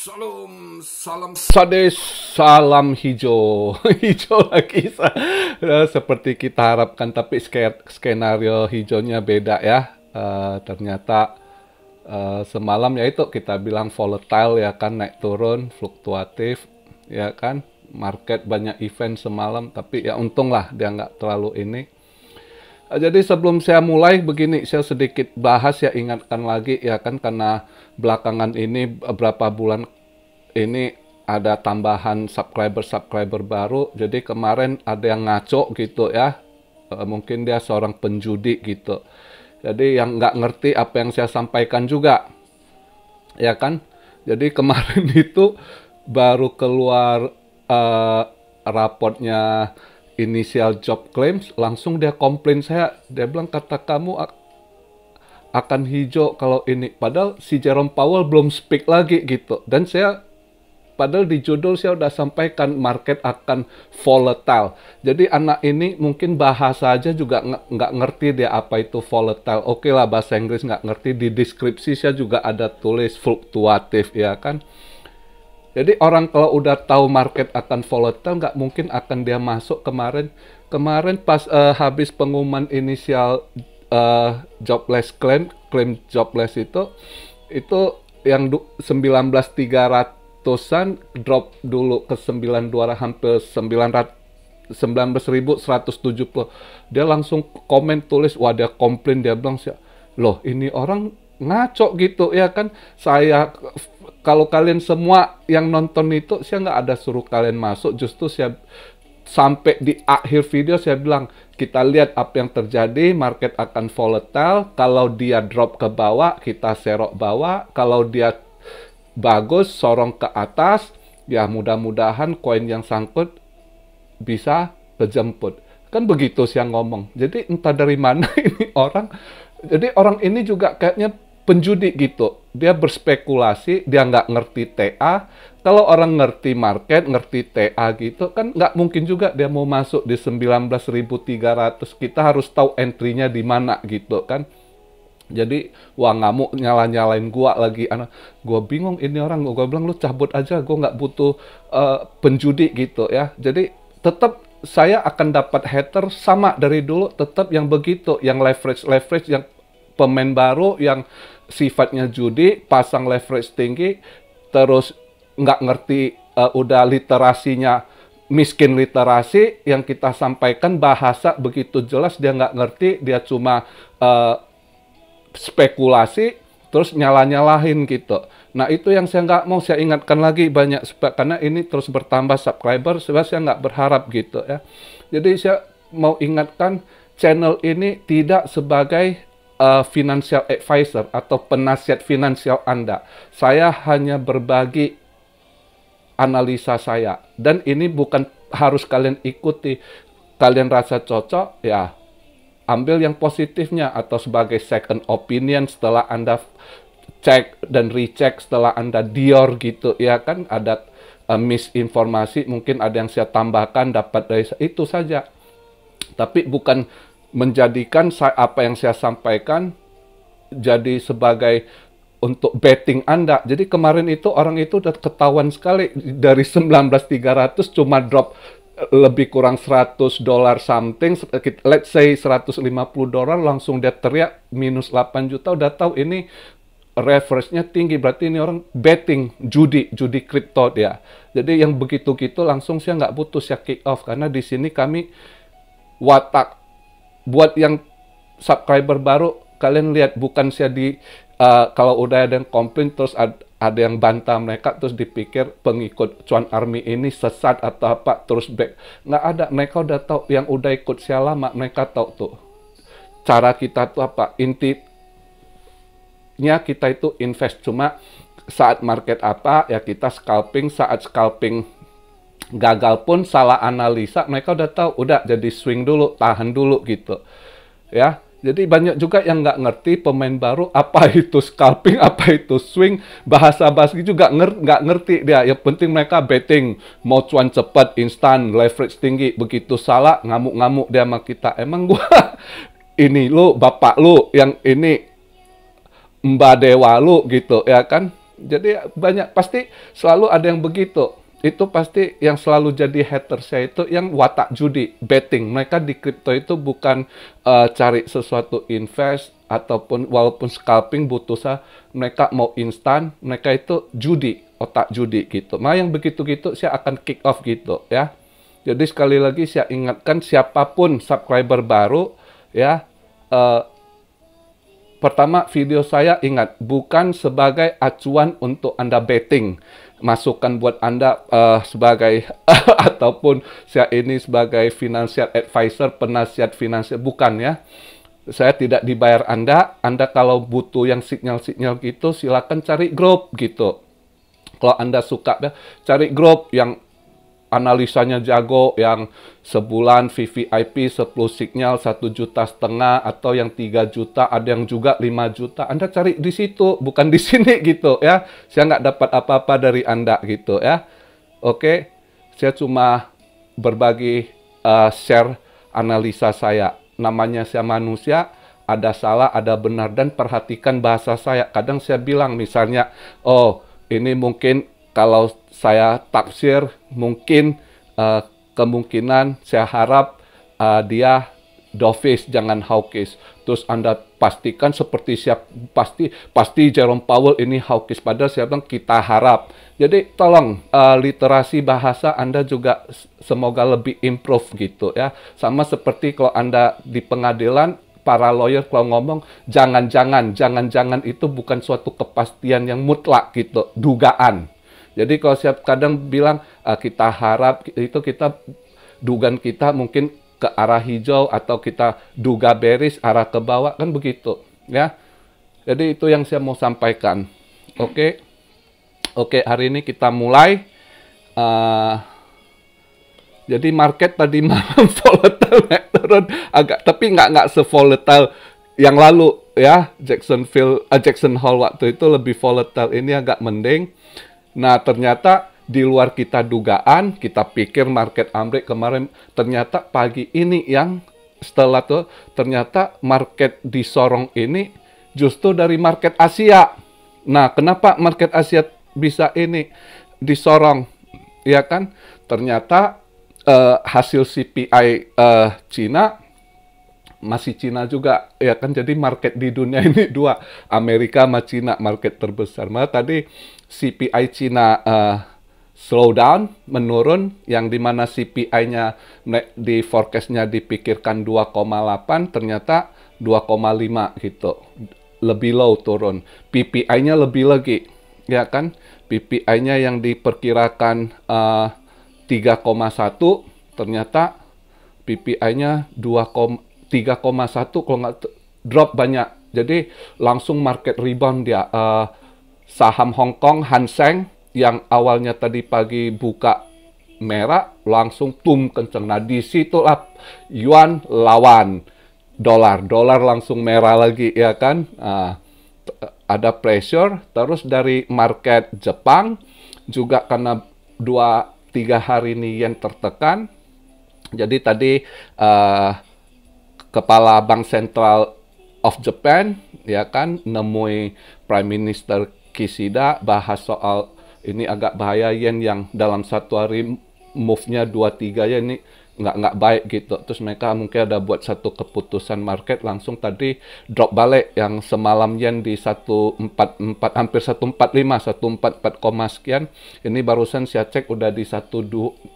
Salam, salam sade, salam hijau. Hijau lagi, seperti kita harapkan, tapi skenario hijaunya beda ya. Ternyata semalam ya itu kita bilang volatile ya kan, naik turun, fluktuatif ya kan. Market banyak event semalam, tapi ya untunglah dia nggak terlalu ini. Jadi sebelum saya mulai begini, saya sedikit bahas ya, ingatkan lagi ya kan, karena belakangan ini beberapa bulan ini ada tambahan subscriber baru. Jadi kemarin ada yang ngaco gitu ya, mungkin dia seorang penjudi gitu. Jadi yang nggak ngerti apa yang saya sampaikan juga, ya kan. Jadi kemarin itu baru keluar raportnya initial job claims, langsung dia komplain saya. Dia bilang, kata kamu akan hijau kalau ini. Padahal si Jerome Powell belum speak lagi gitu. Dan saya, padahal di judul saya udah sampaikan market akan volatile. Jadi anak ini mungkin bahasa aja juga nggak ngerti dia apa itu volatile. Oke lah, bahasa Inggris nggak ngerti. Di deskripsi saya juga ada tulis fluktuatif ya kan. Jadi orang kalau udah tahu market akan volatile, nggak mungkin akan dia masuk kemarin. Kemarin pas habis pengumuman inisial jobless claim jobless itu yang 19.300-an drop dulu ke 9.200, hampir 19.170. Dia langsung komen tulis, wah dia komplain, dia bilang, loh ini orang ngaco gitu ya kan. Saya, kalau kalian semua yang nonton itu, saya nggak ada suruh kalian masuk, justru saya sampai di akhir video saya bilang, kita lihat apa yang terjadi, market akan volatile. Kalau dia drop ke bawah, kita serok bawah. Kalau dia bagus, sorong ke atas, ya mudah-mudahan koin yang sangkut bisa kejemput. Kan begitu saya ngomong. Jadi entah dari mana ini orang. Jadi orang ini juga kayaknya penjudi gitu. Dia berspekulasi, dia nggak ngerti TA. Kalau orang ngerti market, ngerti TA gitu, kan nggak mungkin juga dia mau masuk di 19.300. Kita harus tahu entry-nya di mana gitu kan. Jadi, wah ngamuk, nyala-nyalain gua lagi. Gua bingung ini orang. Gua bilang, lu cabut aja, gua nggak butuh penjudi gitu ya. Jadi, tetap saya akan dapat hater sama dari dulu, tetap yang begitu, yang leverage, yang pemain baru, yang sifatnya judi, pasang leverage tinggi, terus nggak ngerti, udah literasinya miskin literasi, yang kita sampaikan bahasa begitu jelas, dia nggak ngerti, dia cuma spekulasi, terus nyala-nyalahin gitu. Nah itu yang saya nggak mau, saya ingatkan lagi banyak, karena ini terus bertambah subscriber, saya nggak berharap gitu ya. Jadi saya mau ingatkan, channel ini tidak sebagai financial advisor atau penasihat finansial Anda. Saya hanya berbagi analisa saya. Dan ini bukan harus kalian ikuti. Kalian rasa cocok, ya ambil yang positifnya. Atau sebagai second opinion setelah Anda cek dan recheck, setelah Anda dior gitu. Ya kan, ada misinformasi, mungkin ada yang saya tambahkan, dapat dari itu saja. Tapi bukan menjadikan apa yang saya sampaikan jadi sebagai untuk betting Anda. Jadi kemarin itu orang itu udah ketahuan sekali, dari 19.300 cuma drop lebih kurang $100 something, let's say $150, langsung dia teriak minus 8 juta, udah tahu ini reverse-nya tinggi, berarti ini orang betting, judi kripto dia. Jadi yang begitu-gitu langsung saya nggak butuh, saya kick off, karena di sini kami watak. Buat yang subscriber baru, kalian lihat, bukan saya kalau udah ada yang komplain terus ada yang bantah mereka, terus dipikir pengikut Cuan Army ini sesat atau apa, terus back. Nggak ada, mereka udah tahu, yang udah ikut saya lama, mereka tahu tuh cara kita tuh apa, intinya kita itu invest, cuma saat market apa ya kita scalping, saat scalping gagal pun salah analisa, mereka udah tahu, udah jadi swing dulu, tahan dulu gitu ya. Jadi banyak juga yang nggak ngerti, pemain baru, apa itu scalping, apa itu swing, bahasa juga nggak ngerti dia. Yang penting mereka betting, mau cuan cepat, instan, leverage tinggi. Begitu salah, ngamuk-ngamuk dia sama kita. Emang gua ini lu, bapak lu, yang ini Mbak Dewa lu gitu ya kan. Jadi banyak, pasti selalu ada yang begitu. Itu pasti yang selalu jadi hater saya itu yang watak judi, betting. Mereka di kripto itu bukan cari sesuatu invest ataupun walaupun scalping butuh mereka mau instan, mereka itu judi, otak judi gitu. Nah yang begitu-gitu saya akan kick off gitu ya. Jadi sekali lagi saya ingatkan siapapun subscriber baru ya, pertama, video saya ingat, bukan sebagai acuan untuk Anda betting. Masukan buat Anda sebagai, ataupun saya ini sebagai financial advisor, penasihat finansial. Bukan ya. Saya tidak dibayar Anda. Anda kalau butuh yang sinyal-sinyal gitu, silakan cari grup gitu. Kalau Anda suka, ya, cari grup yang analisanya jago, yang sebulan VVIP 10 signal 1,5 juta, atau yang 3 juta, ada yang juga 5 juta. Anda cari di situ, bukan di sini gitu ya. Saya nggak dapat apa-apa dari Anda gitu ya. Oke, saya cuma berbagi share analisa saya. Namanya saya manusia, ada salah, ada benar, dan perhatikan bahasa saya. Kadang saya bilang misalnya, oh ini mungkin kalau saya tafsir, mungkin kemungkinan saya harap dia dovish, jangan hawkish. Terus Anda pastikan seperti pasti Jerome Powell ini hawkish. Padahal saya bilang kita harap. Jadi tolong literasi bahasa Anda juga semoga lebih improve gitu ya. Sama seperti kalau Anda di pengadilan, para lawyer kalau ngomong jangan-jangan itu bukan suatu kepastian yang mutlak gitu, dugaan. Jadi kalau saya kadang bilang kita harap, itu kita dugaan kita mungkin ke arah hijau, atau kita duga bearish arah ke bawah, kan begitu ya. Jadi itu yang saya mau sampaikan. Oke, hari ini kita mulai. Jadi market tadi malam volatile, naik turun agak, tapi nggak se-volatile yang lalu ya. Jackson Hole waktu itu lebih volatile, ini agak mending. Nah, ternyata di luar kita dugaan, kita pikir market Amerika kemarin, ternyata pagi ini yang setelah tuh, ternyata market disorong ini justru dari market Asia. Nah, kenapa market Asia bisa ini disorong? Ya kan? Ternyata hasil CPI Cina, masih Cina juga, ya kan? Jadi market di dunia ini dua, Amerika sama Cina, market terbesar. Malah tadi CPI Cina slow down, menurun, yang dimana CPI-nya di forecast-nya dipikirkan 2,8, ternyata 2,5 gitu. Lebih low turun. PPI-nya lebih lagi, ya kan? PPI-nya yang diperkirakan 3,1, ternyata PPI-nya 3,1, kalau nggak drop banyak. Jadi langsung market rebound dia. Saham Hong Kong, Hang Seng, yang awalnya tadi pagi buka merah, langsung kenceng. Nah, disitulah yuan lawan dolar. Dolar langsung merah lagi, ya kan? Ada pressure. Terus dari market Jepang, juga karena 2-3 hari ini yen tertekan. Jadi tadi Kepala Bank Sentral of Japan, ya kan, nemui Prime Minister Kishida, bahas soal ini agak bahaya yen yang dalam satu hari move-nya 2-3 ya, ini nggak baik gitu. Terus mereka mungkin ada buat satu keputusan market, langsung tadi drop balik, yang semalam yen di 144, hampir 145, 144, sekian. Ini barusan saya cek udah di 142,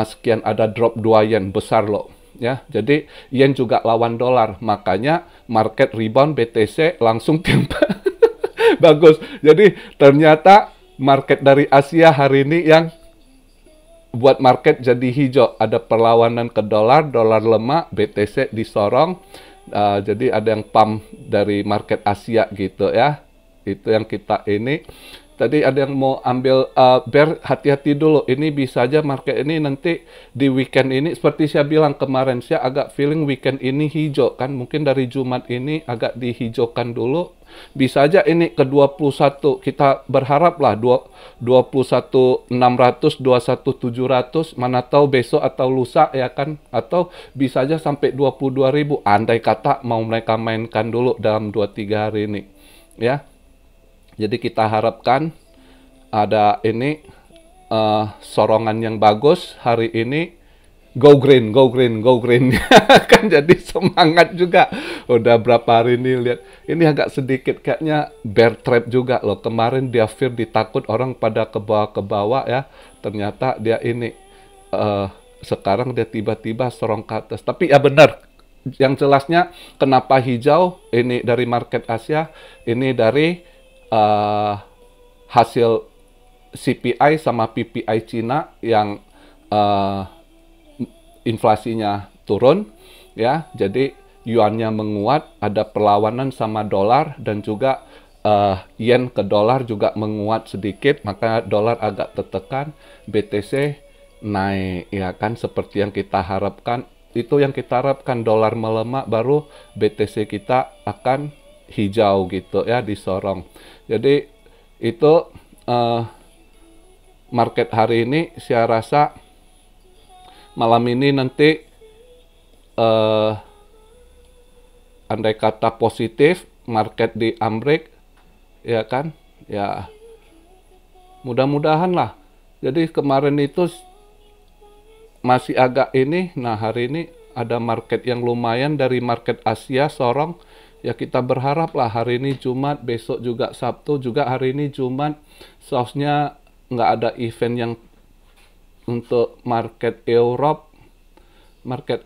sekian, ada drop 2 yen, besar loh. Ya, jadi yen juga lawan dolar, makanya market rebound BTC langsung timpa. Bagus. Jadi ternyata market dari Asia hari ini yang buat market jadi hijau. Ada perlawanan ke dolar, dolar lemah, BTC disorong. Jadi ada yang pump dari market Asia gitu ya. Itu yang kita ini. Tadi ada yang mau ambil bear, hati-hati dulu. Ini bisa aja market ini nanti di weekend ini, seperti saya bilang kemarin, saya agak feeling weekend ini hijau kan. Mungkin dari Jumat ini agak dihijaukan dulu. Bisa aja ini ke 21, kita berharap lah 21.600, 21.700, mana tahu besok atau lusa ya kan. Atau bisa aja sampai 22.000, andai kata mau mereka mainkan dulu dalam 2-3 hari ini ya. Jadi kita harapkan ada ini sorongan yang bagus hari ini. Go green, go green, go green. Kan jadi semangat juga. Udah berapa hari ini lihat. Ini agak sedikit kayaknya bear trap juga loh. Kemarin dia fear ditakut orang pada ke bawah ya. Ternyata dia ini sekarang dia tiba-tiba sorong ke atas. Tapi ya benar. Yang jelasnya kenapa hijau ini dari market Asia, ini dari hasil CPI sama PPI Cina yang inflasinya turun ya, jadi yuannya menguat, ada perlawanan sama dolar dan juga yen ke dolar juga menguat sedikit, maka dolar agak tertekan, BTC naik ya kan, seperti yang kita harapkan. Itu yang kita harapkan, dolar melemah baru BTC kita akan hijau gitu ya, disorong. Jadi itu market hari ini saya rasa malam ini nanti andai kata positif market di Amrik ya kan, ya mudah-mudahan lah. Jadi kemarin itu masih agak ini, nah hari ini ada market yang lumayan dari market Asia sorong ya, kita berharap lah hari ini Jumat, besok juga Sabtu, juga hari ini Jumat sausnya nggak ada event yang untuk market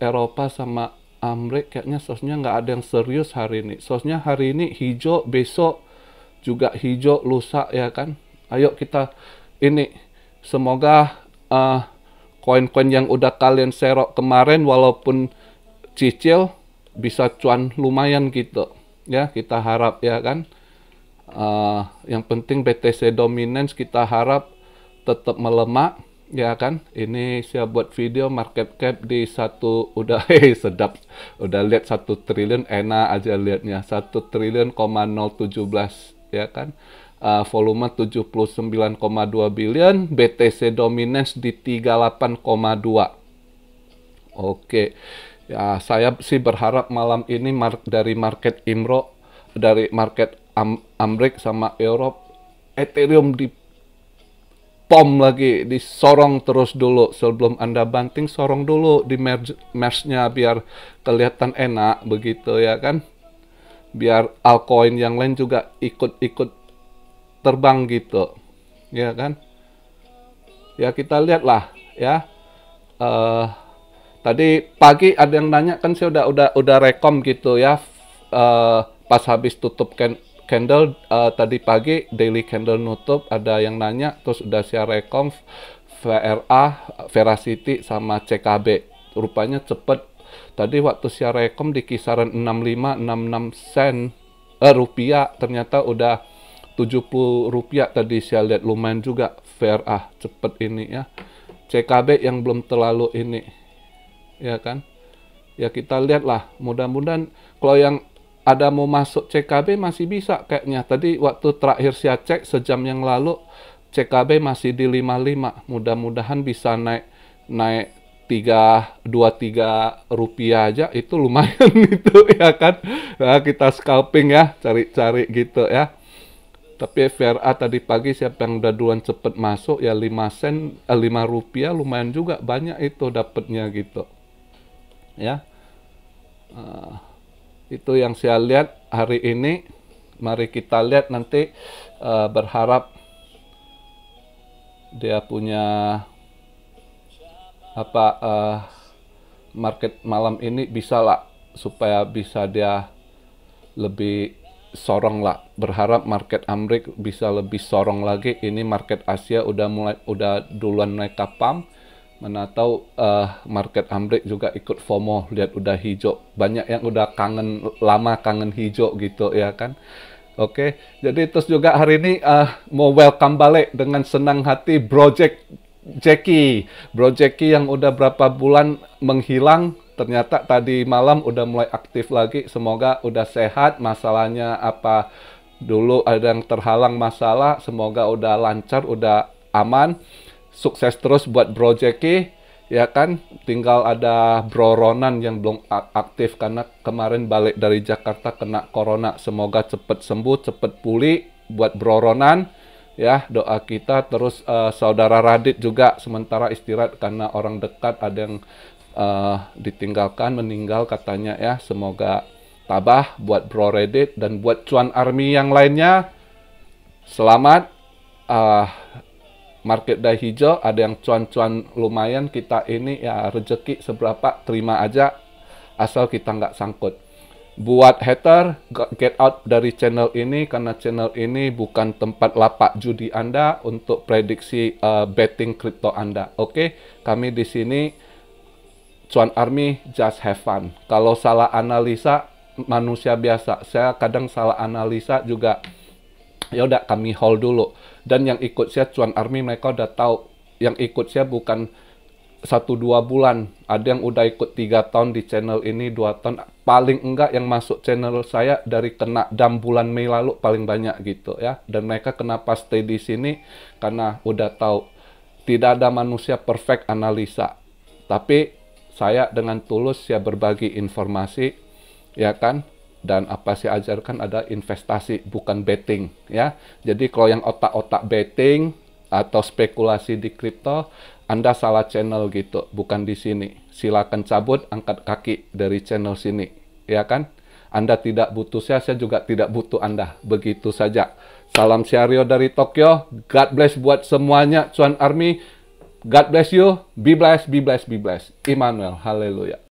Eropa sama Amrik, kayaknya sosnya nggak ada yang serius hari ini. Sosnya hari ini hijau, besok juga hijau, lusa ya kan. Ayo kita ini, semoga koin-koin yang udah kalian serok kemarin walaupun cicil bisa cuan lumayan gitu ya, kita harap ya kan. Yang penting BTC dominance kita harap tetap melemah ya kan. Ini saya buat video market cap di satu, udah sedap, udah lihat 1 triliun, enak aja liatnya, 1 triliun 017 ya kan. Volume 79,2 billion, BTC dominance di 38,2. Oke ya, saya sih berharap malam ini dari market IMRO, dari market Amrik sama Europe, Ethereum di pom lagi, disorong terus dulu. Sebelum Anda banting, sorong dulu di merge-nya biar kelihatan enak begitu ya kan. Biar altcoin yang lain juga ikut-ikut terbang gitu. Ya kan? Ya kita lihatlah ya. Tadi pagi ada yang nanya kan, saya udah rekom gitu ya. Pas habis tutup candle tadi pagi, daily candle nutup, ada yang nanya, terus udah saya rekom VRA, Veracity sama CKB. Rupanya cepet. Tadi waktu saya rekom di kisaran 65-66 sen rupiah, ternyata udah 70 rupiah tadi saya lihat, lumayan juga VRA cepet ini ya. CKB yang belum terlalu ini ya kan. Ya kita lihatlah, mudah-mudahan kalau yang ada mau masuk CKB masih bisa kayaknya. Tadi waktu terakhir saya cek sejam yang lalu, CKB masih di 55. Mudah-mudahan bisa naik 2-3 rupiah aja, itu lumayan itu ya kan. Nah, kita scalping ya, cari-cari gitu ya. Tapi VRA tadi pagi siapa yang udah duluan cepet masuk ya 5 rupiah, lumayan juga, banyak itu dapatnya gitu. Ya. Itu yang saya lihat hari ini. Mari kita lihat nanti, berharap dia punya apa market malam ini bisa lah, supaya bisa dia lebih sorong lah. Berharap market Amrik bisa lebih sorong lagi. Ini market Asia udah duluan naik kapam. Mana tahu market Amrik juga ikut FOMO, lihat udah hijau. Banyak yang udah kangen hijau gitu ya kan. Oke, jadi terus juga hari ini mau welcome balik dengan senang hati Bro Jackie yang udah berapa bulan menghilang, ternyata tadi malam udah mulai aktif lagi. Semoga udah sehat, masalahnya apa dulu ada yang terhalang masalah, semoga udah lancar, udah aman. Sukses terus buat Bro Jackie ya kan. Tinggal ada Bro Ronan yang belum aktif karena kemarin balik dari Jakarta kena corona. Semoga cepet sembuh, cepet pulih buat Bro Ronan, ya, doa kita. Terus saudara Radit juga sementara istirahat karena orang dekat ada yang ditinggalkan, meninggal katanya ya. Semoga tabah buat Bro Radit dan buat Cuan Army yang lainnya. Selamat. Market day hijau, ada yang cuan-cuan lumayan. Kita ini ya rezeki seberapa terima aja, asal kita nggak sangkut. Buat hater, get out dari channel ini, karena channel ini bukan tempat lapak judi Anda untuk prediksi betting kripto Anda. Oke, kami di sini Cuan Army just have fun. Kalau salah analisa, manusia biasa. Saya kadang salah analisa juga. Ya udah, kami hold dulu. Dan yang ikut saya Cuan Army, mereka udah tahu. Yang ikut saya bukan 1-2 bulan. Ada yang udah ikut 3 tahun di channel ini, 2 tahun. Paling enggak yang masuk channel saya dari kena dam bulan Mei lalu paling banyak gitu ya. Dan mereka kenapa stay di sini? Karena udah tahu tidak ada manusia perfect analisa. Tapi saya dengan tulus saya berbagi informasi, ya kan? Dan apa saya ajarkan ada investasi, bukan betting ya. Jadi kalau yang otak-otak betting atau spekulasi di kripto, Anda salah channel gitu, bukan di sini. Silakan cabut, angkat kaki dari channel sini, ya kan? Anda tidak butuh saya juga tidak butuh Anda. Begitu saja. Salam Syario dari Tokyo. God bless buat semuanya, Cuan Army. God bless you. Be blessed, be blessed, be blessed. Immanuel, haleluya.